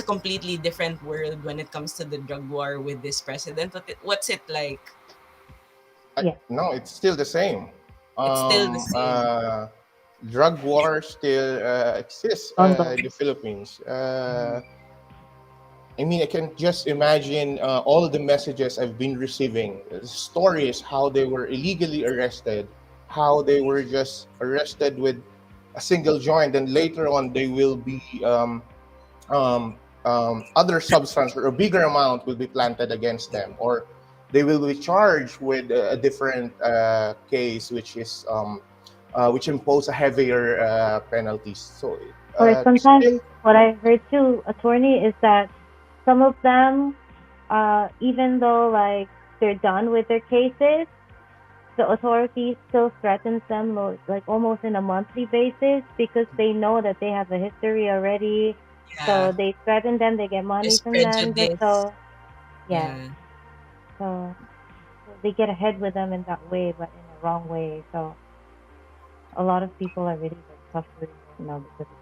a completely different world when it comes to the drug war with this president. What's it like? yes, no, it's still the same. It's still the Um, same. uh, Drug war still exists in ongoing. the Philippines. Mhm. I mean, I can just imagine all the messages I've been receiving, stories how they were illegally arrested, how they were just arrested with a single joint, and later on they will be other substance or a bigger amount will be planted against them, or they will be charged with a different case, which impose a heavier penalties. So Or sometimes still, what I heard too, attorney, is that some of them, even though like they're done with their cases, the authorities still threatens them like almost in a monthly basis because they know that they have a history already. So Yeah. they threaten them, they get money There's from them, just prejudice. so yeah. Yeah. So they get ahead with them in that way, but in a wrong way. So a lot of people are really like suffering right now because of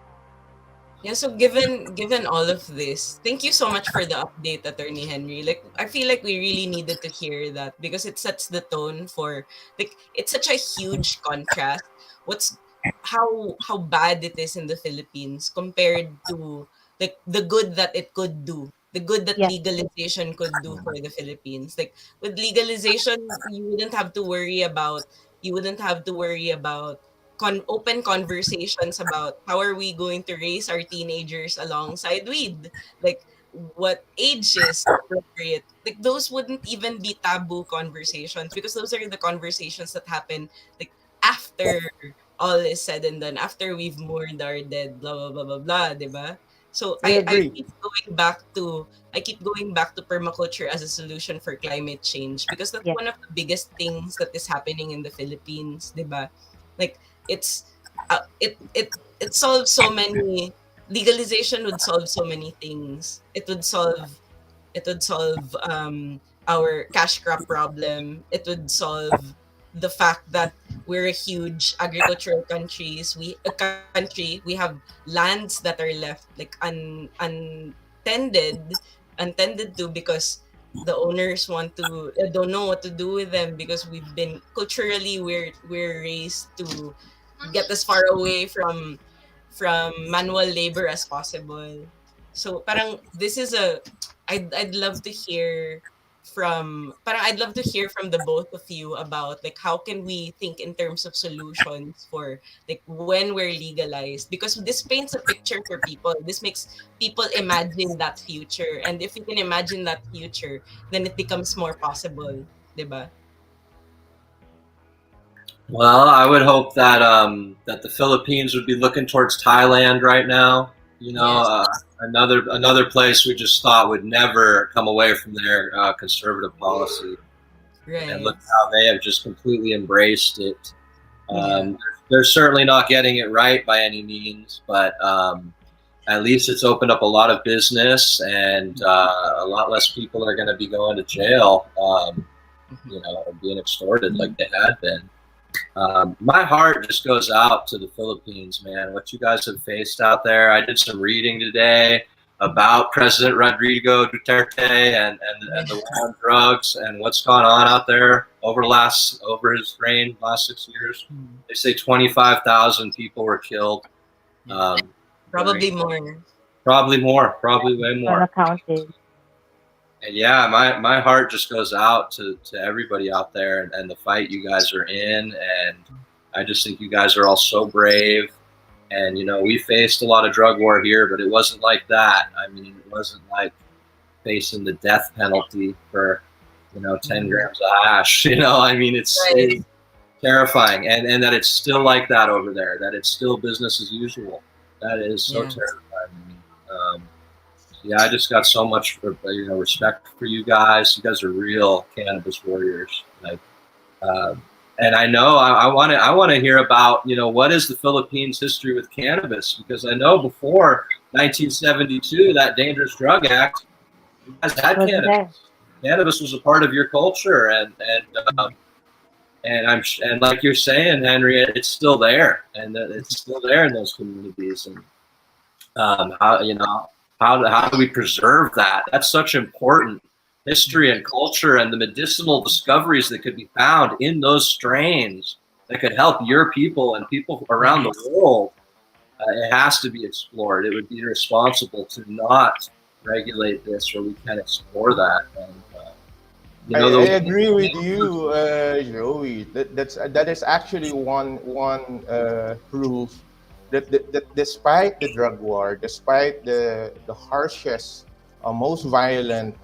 Yeah, so given all of this, thank you so much for the update, Attorney Henry. Like I feel like we really needed to hear that because it sets the tone for like it's such a huge contrast. What's how bad it is in the Philippines compared to like the good that it could do. The good that that. legalization could do for the Philippines. Like with legalization, you wouldn't have to worry about open conversations about how are we going to raise our teenagers alongside weed, like what age is appropriate, like those wouldn't even be taboo conversations because those are the conversations that happen like after all is said and done, after we've mourned our dead, blah blah blah blah blah, diba? So I agree. I keep going back to permaculture as a solution for climate change because that's Yes, one of the biggest things that is happening in the Philippines, diba? Like it's it solves so many legalization would solve so many things. It would solve our cash crop problem. It would solve the fact that we're a huge agricultural country. We have lands that are left like untended to because the owners want to don't know what to do with them because we've been culturally we're raised to get as far away from manual labor as possible. So parang this is a I'd love to hear I'd love to hear from the both of you about like how can we think in terms of solutions for like when we're legalized, because this paints a picture for people. This makes people imagine that future, and if we can imagine that future, then it becomes more possible, 'di ba? Well, I would hope that that the Philippines would be looking towards Thailand right now. You know, Yes, another place we just thought would never come away from their conservative policy, and right. look how they have just completely embraced it. Yeah. Um, they're certainly not getting it right by any means, but at least it's opened up a lot of business, and a lot less people are going to be going to jail. Mhm. You know, being extorted like they had been. My heart just goes out to the Philippines, man. What you guys have faced out there. I did some reading today about President Rodrigo Duterte and the war on drugs and what's gone on out there over his reign, last 6 years. Mm. They say 25,000 people were killed. During Probably more. probably way more. unaccounted. And yeah, my heart just goes out to everybody out there and the fight you guys are in. And I just think you guys are all so brave. And, you know, we faced a lot of drug war here, but it wasn't like that. I mean, it wasn't like facing the death penalty for, 10 grams of hash. You know, I mean, Right. it's terrifying. And that it's still like that over there, that it's still business as usual. That is so Yeah. terrifying to me. Yeah, I just got so much, respect for you guys. You guys are real cannabis warriors. Like, and I know I want to hear about, what is the Philippines' history with cannabis? Because I know before 1972, that Dangerous Drug Act, you guys had Was cannabis. there? Cannabis was a part of your culture, and like you're saying, Henry, it's still there, and it's still there in those communities. And how do we preserve that? That's such important history and culture, and the medicinal discoveries that could be found in those strains that could help your people and people around the world. It has to be explored. It would be irresponsible to not regulate this, or we can explore that. And I agree with you, Joey. That is actually one proof that despite the drug war, despite the harshest, most violent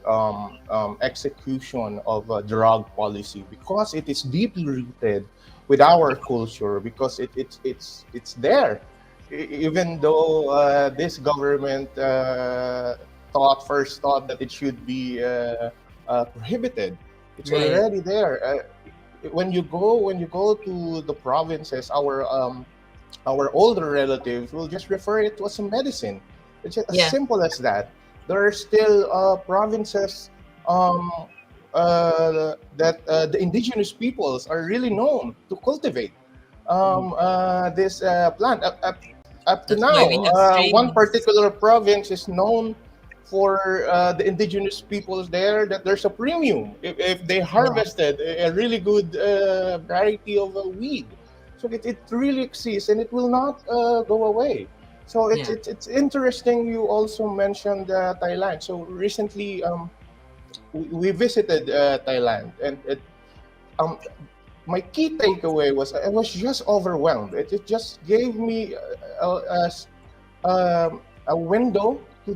execution of a drug policy, because it is deeply rooted with our culture, because it's there. Even though this government first thought that it should be prohibited, it's Right. already there. when you go to the provinces, our older relatives will just refer it to as a medicine. It's just as Yeah. simple as that. There are still provinces um, that the indigenous peoples are really known to cultivate this plant. Up to That's why now, we have one strains. particular province is known for the indigenous peoples there that there's a premium if they Yeah. harvested a really good variety of weed. So it really exists and it will not go away. So Yeah. it's interesting. You also mentioned Thailand. So recently, we visited Thailand, and um, my key takeaway was I was just overwhelmed. It just gave me a window to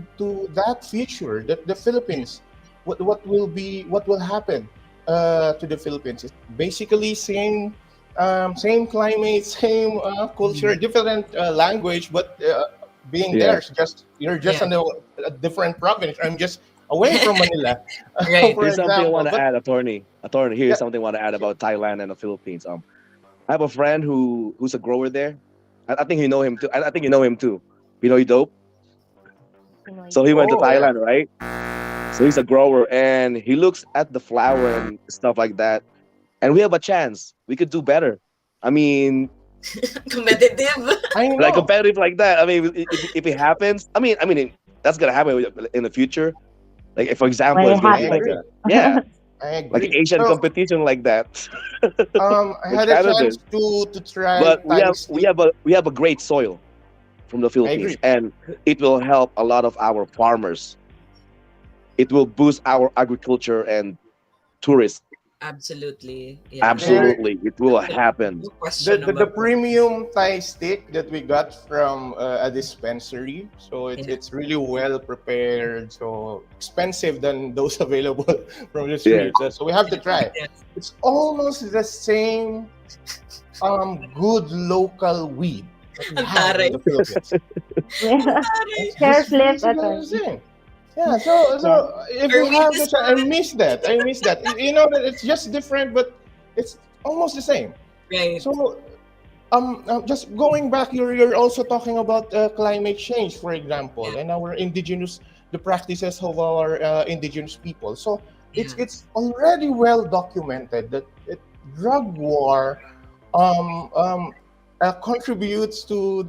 that future that the Yeah. Philippines, what will happen to the Philippines. It's basically same climate, same culture, Mhm. different language, but being there, Yeah. it's just you're just Yeah. in a different province. I'm just away from Manila, Right. for Here's something I example. want to But add, attorney. Attorney, yeah, here's something I want to add sure. about Thailand and the Philippines. I have a friend who's a grower there. I think you know him too. I think you know him too. You know, he dope. Pinoy So he went to Oh yeah. Thailand, right? So he's a grower, and he looks at the flower and stuff like that. And we have a chance. We could do better. I mean, Competitive. I like know. competitive like that. I mean, if it happens, that's gonna happen in the future. Like, if, for example, when it it's gonna I be like happens. agree. a, yeah, I like agree. Asian So competition like that I with had a chance cannabis. to try But Thai steak. we have a great soil from the I Philippines, agree. and it will help a lot of our farmers. It will boost our agriculture and tourism. Absolutely. Yeah. There, Absolutely, it will happen. No the, question the the about it. premium Thai steak that we got from a dispensary, so Yeah. it's really well prepared. So expensive than those available from the Yeah, streets. So we have to try. Yes. It's almost the same good local weed that we Ang have in taray. the Philippines. Ang Yeah. taray. Share It's flip, basically the attorney. same. Yeah, so Yeah. if Our we weed have is the chance, I good. miss that. I miss that. You know that it's just different, but it's almost the same. Right. So just going back, you're also talking about climate change, for example, Yeah. and our indigenous, the practices of our indigenous people. So Yeah. it's already well documented that drug war um, um, contributes to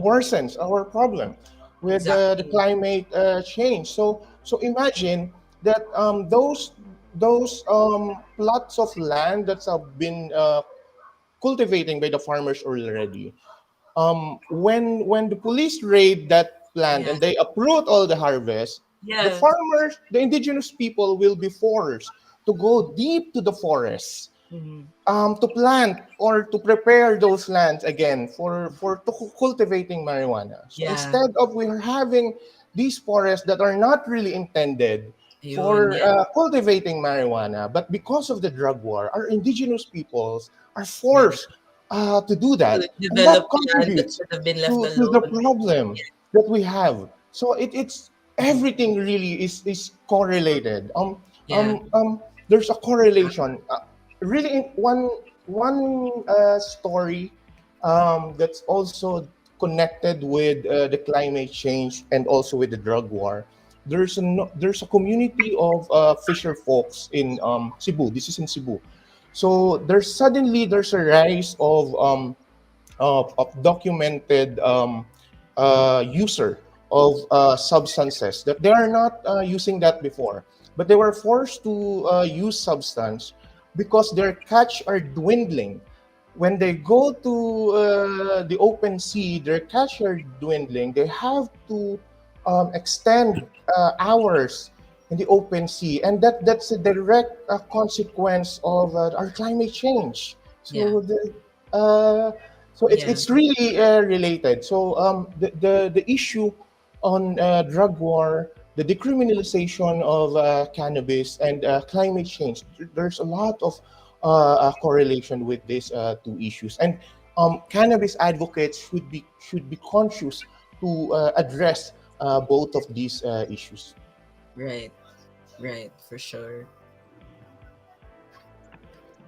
worsens our problem with the Exactly. climate change. So imagine that those plots of land that have been cultivating by the farmers already. When the police raid that land Yeah. and they uproot all the harvest, the Yeah. farmers, the indigenous people, will be forced to go deep to the forest Mhm. to plant or to prepare those lands again for cultivating marijuana. So Yeah. instead of we're having these forests that are not really intended Yun. for Yeah. cultivating marijuana, but because of the drug war, our indigenous peoples are Yeah. forced to do To that, and that develop land that contributes should have been left to the alone. problem that we have. So it's Mhm. everything really is correlated. Yeah. There's a correlation. Really, one story that's also connected with the climate change and also with the drug war. There's a community of fisher folks in Cebu. This is in Cebu. So there's a rise of documented user of substances that they are not using that before, but they were forced to use substance because their catch are dwindling. When they go to the open sea, their catch are dwindling. They have to extend hours in the open sea, and that's a direct consequence of our climate change. Yeah. So uh, Yeah. it's really related. So the issue on drug war, the decriminalization of cannabis, and climate change. There's a lot of correlation with these two issues, and cannabis advocates should be conscious to address both of these issues. Right. Right. For sure.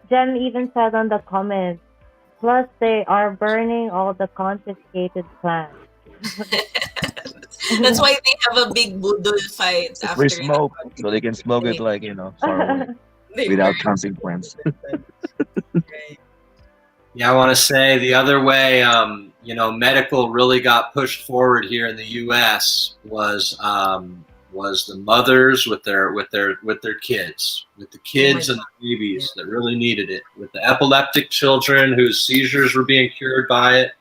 Jem even said on the comments, plus they are burning all the confiscated plants. That's why they have a big budol fight Free after smoke, the so they can smoke it confiscation. like far away They without burn. consequence. Right. Yeah, I want to say the other way, medical really got pushed forward here in the U.S. Was the mothers with their kids, with the Oh my kids and the God. babies that really needed it, with the epileptic children whose seizures were being cured by it.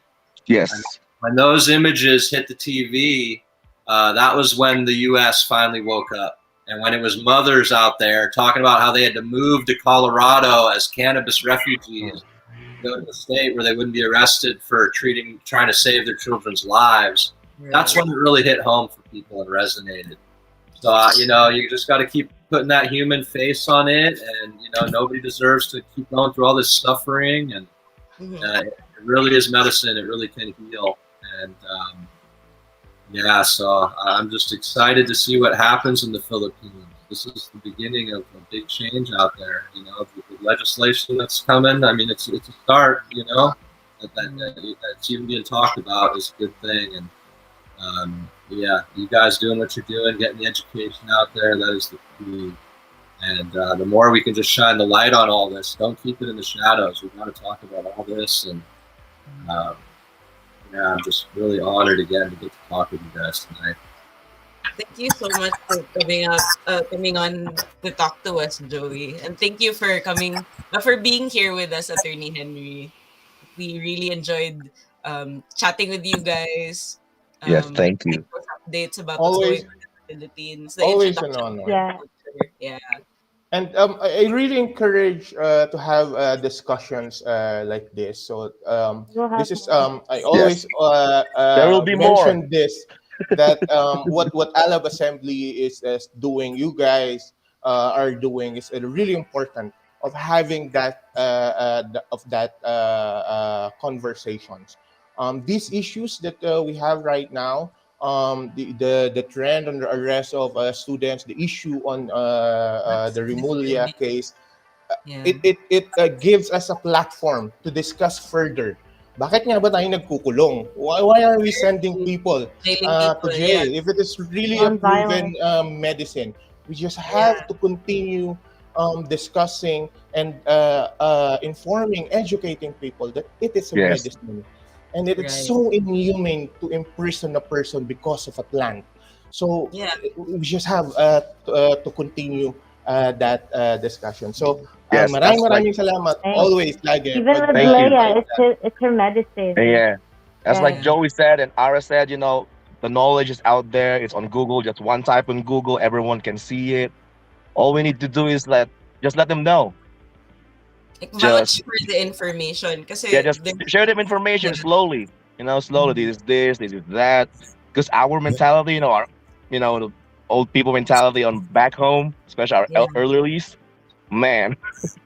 And Yes. when those images hit the TV, that was when the U.S. finally woke up. And when it was mothers out there talking about how they had to move to Colorado as cannabis refugees, go to a state where they wouldn't be arrested for trying to save their children's lives, that's Right. when it really hit home for people and resonated. So, you just got to keep putting that human face on it. And, nobody deserves to keep going through all this suffering. And Mhm. it really is medicine. It really can heal. And, so I'm just excited to see what happens in the Philippines. This is the beginning of a big change out there. The legislation that's coming. I mean, it's a start. That's even being talked about is a good thing. And you guys doing what you're doing, getting the education out there. That is the key. And the more we can just shine the light on all this, don't keep it in the shadows. We've got to talk about all this. And I'm just really honored again to get to talk with you guys tonight. Thank you so much for coming on to talk to us, Joey, and thank you for for being here with us, Attorney Henry. We really enjoyed chatting with you guys. Yes. Thank Getting you. those updates about what's going Always, on in the Philippines, the always an introduction honor. to our Yeah. culture. Yeah, And I really encourage to have discussions like this. So We'll have this is more. I Yes. always There will be more. mention this that what Alab Assembly is doing, you guys are doing is really important of having conversations. These issues that we have right now, the trend on the arrest of students, the issue on that's the Remulla disturbing. case, Yeah, it gives us a platform to discuss further. Bakit nga ba tayo nagkukulong? Why are we sending very people jailing to people. Yeah, jail? If it is really a proven Non-violent. medicine, we just have yeah, to continue discussing and informing, educating people that it is a Yes. medicine. And it is right. so inhumane to imprison a person because of a plant. So Yeah, we just have to continue that discussion. So Yes. That's like. maraming salamat. Thanks. Always, lagi. Even Pag, with Thank you. Leia, it's her medicine. Yeah. That's like Yeah. yeah, Joey said and Ara said. The knowledge is out there. It's on Google. Just one type on Google, everyone can see it. All we need to do is just let them know. like Just vouch for the information. Yeah, Kasi just share them information yeah, slowly. Slowly. This is that. Because our mentality, the old people mentality on back home, especially our yeah. elderlies, man,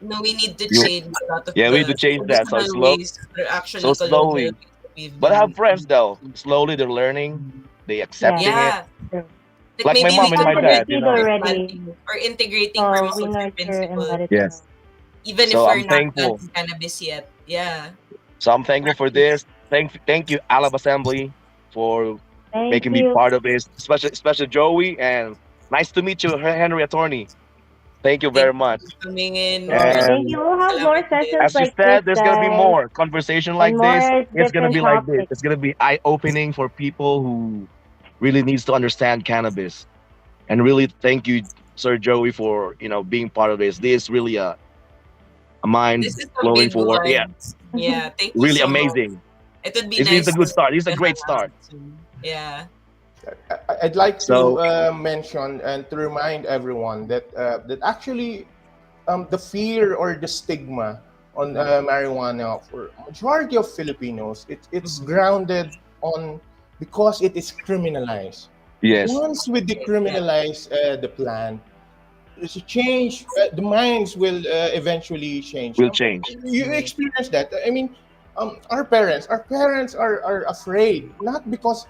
No, we need to you change a lot of yeah, we need to the change that. So traditional ways or so actually colonial slowly. ways that we've But I have been. friends though. Slowly they're learning, they Yeah. accepting it. Yeah, True. like Like my maybe We we mom and can my planted the dad. already seed start already. planting or integrating So we permaculture nurture and principles, let it grow. Yes. even if So we're I'm not thankful. planting cannabis yet. Yeah, So I'm thankful for practice. this. Thank you, Alab Assembly, for Thank making me you. part of this, especially Joey, and nice to meet you, Henry Attorney. Thank you Thank very you much. for coming in, Sure. Bert. Thank And you. We'll have more Salamat din. sessions as you like this, said, there's gonna be guys, more conversation and like this. more It's gonna different be like this. topics. It's gonna be eye opening for people who really needs to understand cannabis. And really, thank you, Sir Joey, for being part of this. This is really a mind This is a blowing big for one. Yeah, thank you really so much. amazing. It would be It's a nice good start. It's a to great hang start. out soon. Yeah. I'd like to So mention and to remind everyone that actually the fear or the stigma on marijuana for majority of Filipinos, it's Mhm. grounded on because it is criminalized. yes, Once we Yeah. decriminalize the plant, it's a change. The minds will eventually change. will change. You Right. experience that. I mean, our parents are afraid not because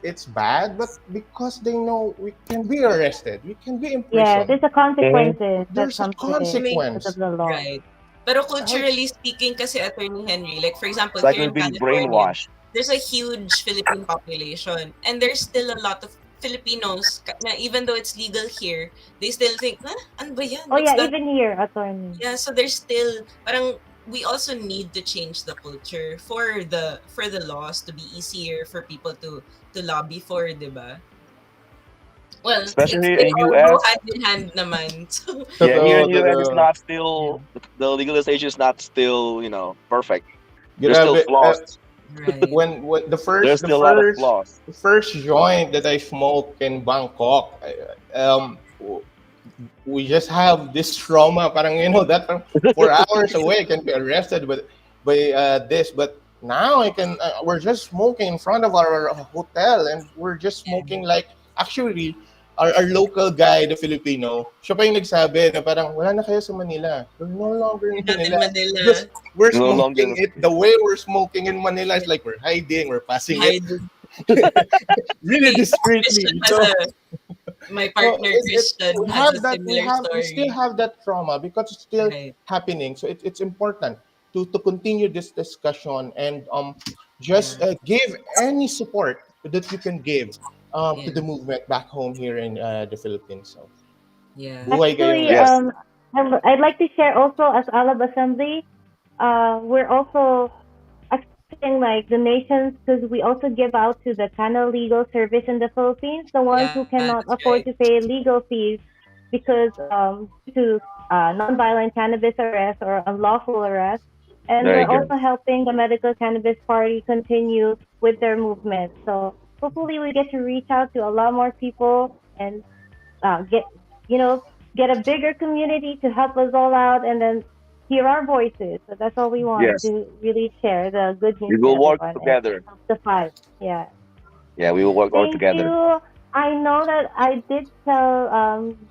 it's bad, but because they know we can be arrested, we can be Yeah, imprisoned. there's a Mhm. consequences that There's a comes with it Coming because of consequence. the law. right. Pero culturally speaking kasi, Attorney Henry, like for example, It's like here we're in being California, brainwashed. there's a huge Philippine population. And there's still a lot of Filipinos, na even though it's legal here, they still think, ano ba yan? Oh What's yeah, that? even here, attorney. Yeah, so there's still, parang, we also need to change the culture for the laws to be easier for people to lobby for, di ba? Well, Especially they in all go US. hand in hand naman. So, Yeah, here Totoo, in US, it's totoo. not still the legalization is not still perfect. There's still Grabe. flaws. right. When the There's first still a lot of flaws. joint that I smoked in Bangkok, we just have this trauma. Parang that parang 4 hours away can be arrested by this. But now I can. We're just smoking in front of our hotel, and we're just smoking like actually. Our local guy, the Filipino, siya pa yung nagsabi na parang wala na kayo sa Manila. We're no longer in Not in Manila. Because Manila. we're No longer. smoking it the way we're smoking in Manila is like we're hiding, we're passing it Hide. really Christian discreetly. has So, my so partner Christian we has have a that similar we still story. have that trauma because it's still Right. happening. So it's important to continue this discussion and just Yeah. give any support that you can give to Yeah. the movement back home here in the Philippines. So Yeah. buhay kayong Actually, lahat. Yes. I'd like to share also as Alab Assembly, we're also accepting like donations because we also give out to the kind of legal service in the Philippines, the ones Yeah, who cannot that's afford right. to pay legal fees because due to non-violent cannabis arrest or unlawful arrest. And Very we're good. also helping the Medical Cannabis Party continue with their movement. So hopefully we get to reach out to a lot more people and get you know get a bigger community to help us all out and then hear our voices. So that's all we want Yes. to really share the good news We to will work everyone and together. help the fight. Yeah. Yeah, we will work all Thank together. you. I know that I did tell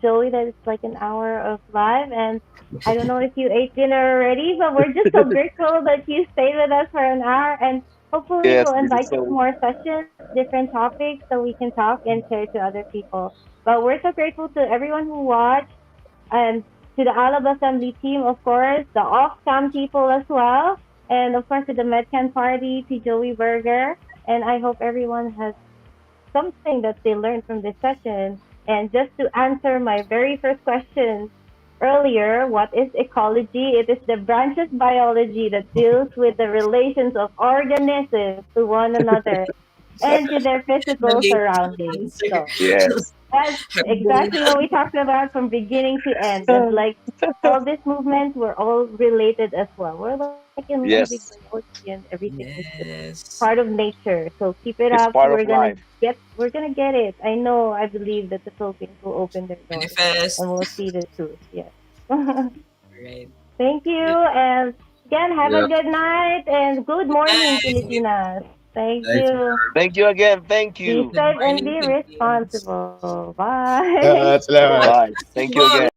Joey that it's like an hour of live, and I don't know if you ate dinner already, but we're just so grateful that you stayed with us for an hour. And hopefully, Yes, we'll this is invite you to so. more sessions, different topics, so we can talk and share to other people. But we're so grateful to everyone who watched and to the Alab Assembly team, of course, the off-cam people as well, and of course to the Medcan Party, to Joey Berger. And I hope everyone has something that they learned from this session. And just to answer my very first question earlier, what is ecology? It is the branch of biology that deals with the relations of organisms to one another and to their physical Amazing surroundings. answer. So Yes. that's exactly what we talked about from beginning to end. And like all these movements, we're all related as well. We're like in one big Yes. biology and everything is just Yes. part of nature. So keep it It's up. part of life. We're gonna get it. I know, I believe that the Philippines will open their doors Manifest. and we'll see the truth. Yes. Right. Thank you. Yeah. And again, have a Yeah. good night and good morning, Bye. Filipinas. Thank Thank you. you. Thank you again. Thank Be you. Good safe and morning, be Philippines. responsible. Bye. Salamat. Bye. Thank you Bon. again.